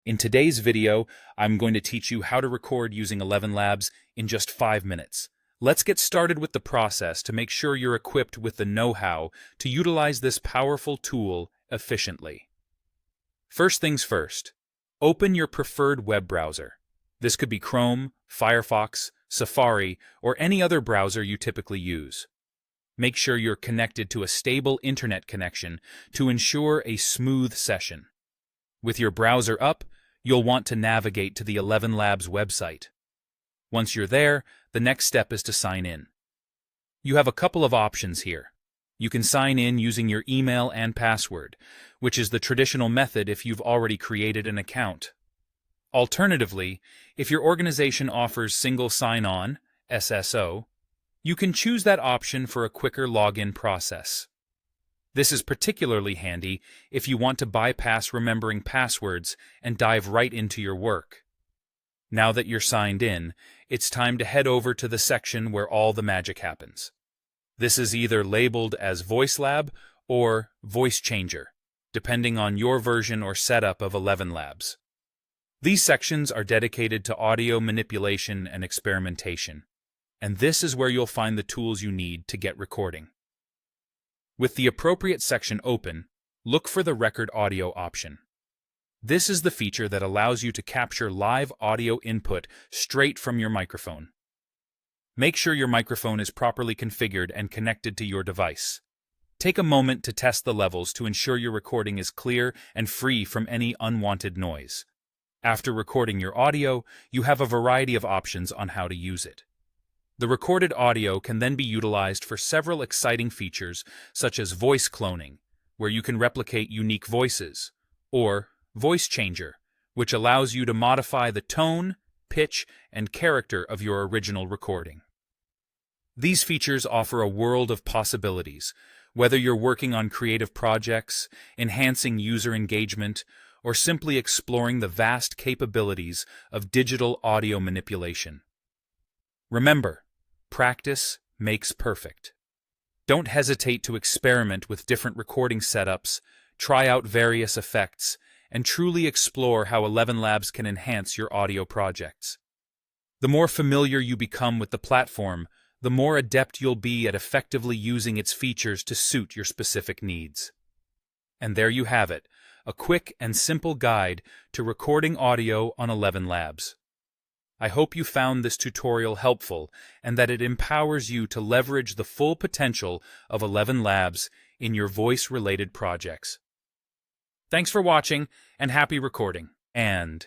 In today's video, I'm going to teach you how to record using ElevenLabs in just 5 minutes. Let's get started with the process to make sure you're equipped with the know-how to utilize this powerful tool efficiently. First things first, open your preferred web browser. This could be Chrome, Firefox, Safari, or any other browser you typically use. Make sure you're connected to a stable internet connection to ensure a smooth session. With your browser up, you'll want to navigate to the ElevenLabs website. Once you're there, the next step is to sign in. You have a couple of options here. You can sign in using your email and password, which is the traditional method if you've already created an account. Alternatively, if your organization offers single sign-on, SSO, you can choose that option for a quicker login process. This is particularly handy if you want to bypass remembering passwords and dive right into your work. Now that you're signed in, it's time to head over to the section where all the magic happens. This is either labeled as VoiceLab or Voice Changer, depending on your version or setup of ElevenLabs. These sections are dedicated to audio manipulation and experimentation, and this is where you'll find the tools you need to get recording. With the appropriate section open, look for the Record Audio option. This is the feature that allows you to capture live audio input straight from your microphone. Make sure your microphone is properly configured and connected to your device. Take a moment to test the levels to ensure your recording is clear and free from any unwanted noise. After recording your audio, you have a variety of options on how to use it. The recorded audio can then be utilized for several exciting features such as voice cloning, where you can replicate unique voices, or Voice Changer, which allows you to modify the tone, pitch, and character of your original recording. These features offer a world of possibilities, whether you're working on creative projects, enhancing user engagement, or simply exploring the vast capabilities of digital audio manipulation. Remember, practice makes perfect. Don't hesitate to experiment with different recording setups, try out various effects, and truly explore how ElevenLabs can enhance your audio projects. The more familiar you become with the platform, the more adept you'll be at effectively using its features to suit your specific needs. And there you have it, a quick and simple guide to recording audio on ElevenLabs. I hope you found this tutorial helpful and that it empowers you to leverage the full potential of ElevenLabs in your voice-related projects. Thanks for watching and happy recording. And